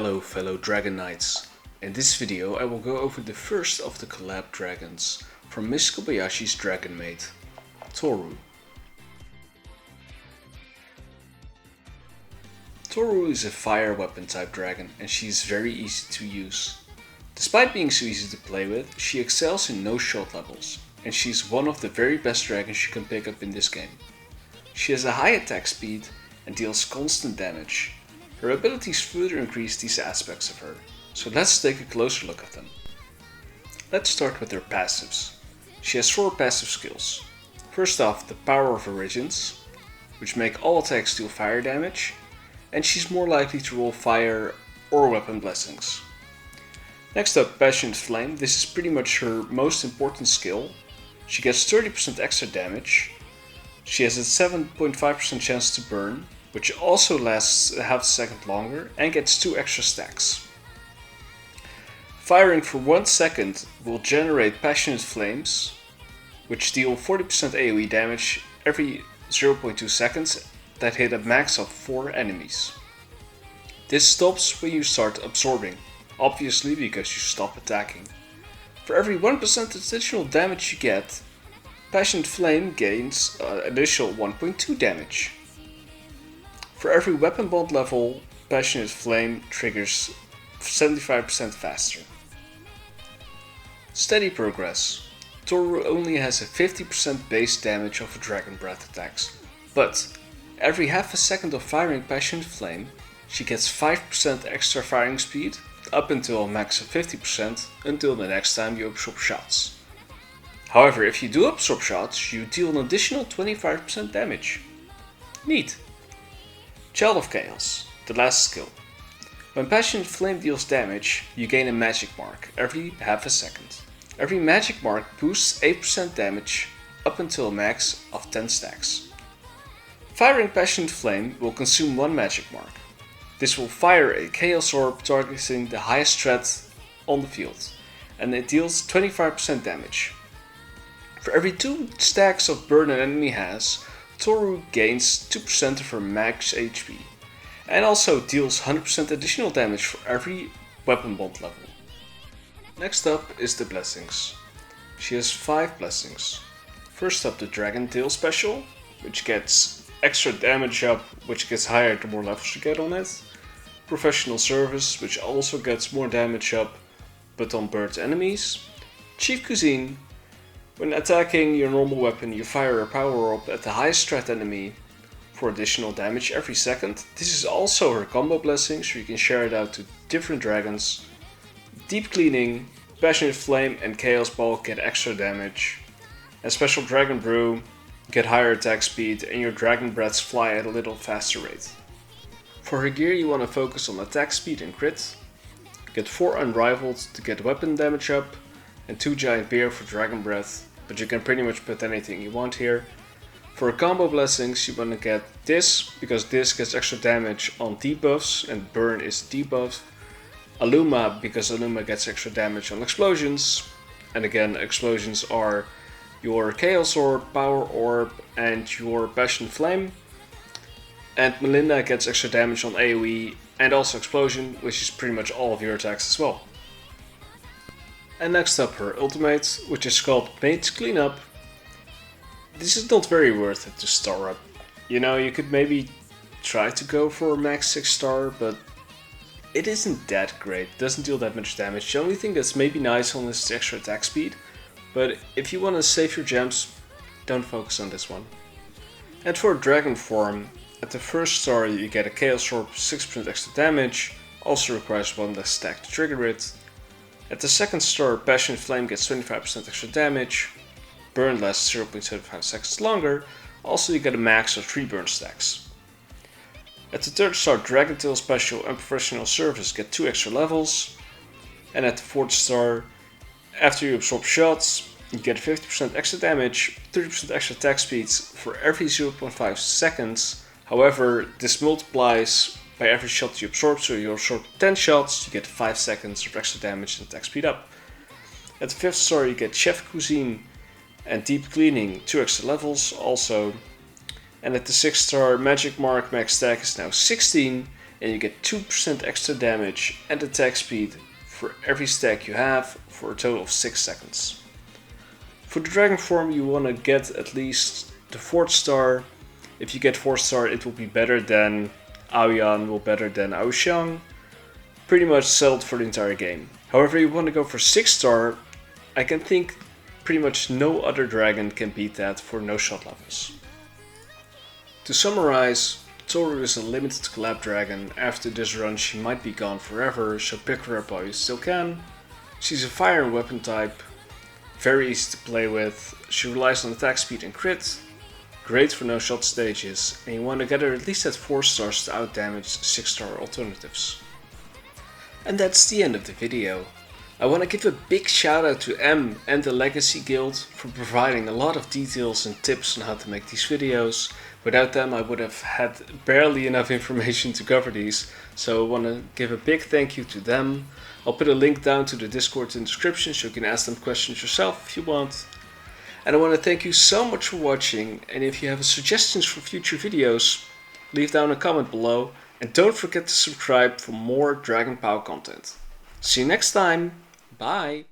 Hello fellow Dragon Knights. In this video I will go over the first of the collab dragons from Miss Kobayashi's dragon maid, Tohru. Tohru is a fire weapon type dragon and she is very easy to use. Despite being so easy to play with, she excels in no shot levels and she is one of the very best dragons you can pick up in this game. She has a high attack speed and deals constant damage. Her abilities further increase these aspects of her, so let's take a closer look at them. Let's start with her passives. She has 4 passive skills. First off, the Power of Origins, which make all attacks deal fire damage, and she's more likely to roll fire or weapon blessings. Next up, Passionate Flame. This is pretty much her most important skill. She gets 30% extra damage. She has a 7.5% chance to burn, which also lasts a half a second longer and gets 2 extra stacks. Firing for 1 second will generate Passionate Flames, which deal 40% AoE damage every 0.2 seconds that hit a max of 4 enemies. This stops when you start absorbing, obviously because you stop attacking. For every 1% additional damage you get, Passionate Flame gains an additional 1.2 damage. For every weapon bond level, Passionate Flame triggers 75% faster. Steady progress. Tohru only has a 50% base damage of Dragon Breath attacks, but every half a second of firing Passionate Flame, she gets 5% extra firing speed, up until a max of 50% until the next time you absorb shots. However, if you do absorb shots, you deal an additional 25% damage. Neat! Child of Chaos, the last skill. When Passionate Flame deals damage, you gain a magic mark every half a second. Every magic mark boosts 8% damage up until a max of 10 stacks. Firing Passionate Flame will consume 1 magic mark. This will fire a Chaos Orb targeting the highest threat on the field, and it deals 25% damage. For every 2 stacks of burn an enemy has, Tohru gains 2% of her max HP, and also deals 100% additional damage for every weapon bond level. Next up is the blessings. She has 5 blessings. First up, the Dragon Tail special, which gets extra damage up, which gets higher the more levels you get on it. Professional Service, which also gets more damage up, but on burnt enemies. Chief Cuisine. When attacking your normal weapon, you fire a power orb at the highest threat enemy for additional damage every second. This is also her combo blessing, so you can share it out to different dragons. Deep Cleaning, Passionate Flame and Chaos Ball get extra damage. And Special Dragon Brew get higher attack speed and your dragon breaths fly at a little faster rate. For her gear you want to focus on attack speed and crit. Get 4 Unrivaled to get weapon damage up and 2 Giant Beer for dragon breath. But you can pretty much put anything you want here. For combo blessings you want to get this, because this gets extra damage on debuffs and burn is debuff. Aluma, because Aluma gets extra damage on explosions. And again, explosions are your Chaos Orb, Power Orb and your Passion Flame. And Melinda gets extra damage on AoE and also explosion, which is pretty much all of your attacks as well. And next up her ultimate, which is called Maid's Cleanup. This is not very worth it to star up. You know, you could maybe try to go for a max 6 star, but it isn't that great. It doesn't deal that much damage. The only thing that's maybe nice on this is extra attack speed, but if you want to save your gems, don't focus on this one. And for DragonForm, at the first star you get a Chaos Orb 6% extra damage, also requires 1 less stack to trigger it. At the second star, Passionate Flame gets 25% extra damage, burn lasts 0.75 seconds longer, also you get a max of 3 burn stacks. At the third star, Dragon Tail Special and Professional Service get 2 extra levels, and at the fourth star, after you absorb shots, you get 50% extra damage, 30% extra attack speeds for every 0.5 seconds, however this multiplies by every shot you absorb, so you absorb 10 shots, you get 5 seconds of extra damage and attack speed up. At the 5th star you get Chef Cuisine and Deep Cleaning, 2 extra levels also. And at the 6th star, Magic Mark max stack is now 16, and you get 2% extra damage and attack speed for every stack you have for a total of 6 seconds. For the DragonForm you want to get at least the 4th star. If you get 4th star it will be better than Aoyan, will better than Aoxiang. Pretty much settled for the entire game. However, you want to go for 6 star, I can think pretty much no other dragon can beat that for no shot levels. To summarize, Tohru is a limited collab dragon. After this run she might be gone forever, so pick her up while you still can. She's a fire and weapon type, very easy to play with, she relies on attack speed and crit, great for no shot stages, and you want to get her at least at 4 stars to outdamage 6 star alternatives. And that's the end of the video. I want to give a big shout out to M and the Legacy Guild for providing a lot of details and tips on how to make these videos. Without them I would have had barely enough information to cover these, so I want to give a big thank you to them. I'll put a link down to the Discord in the description so you can ask them questions yourself if you want. And I want to thank you so much for watching, and if you have suggestions for future videos, leave down a comment below. And don't forget to subscribe for more Dragon POW content. See you next time. Bye.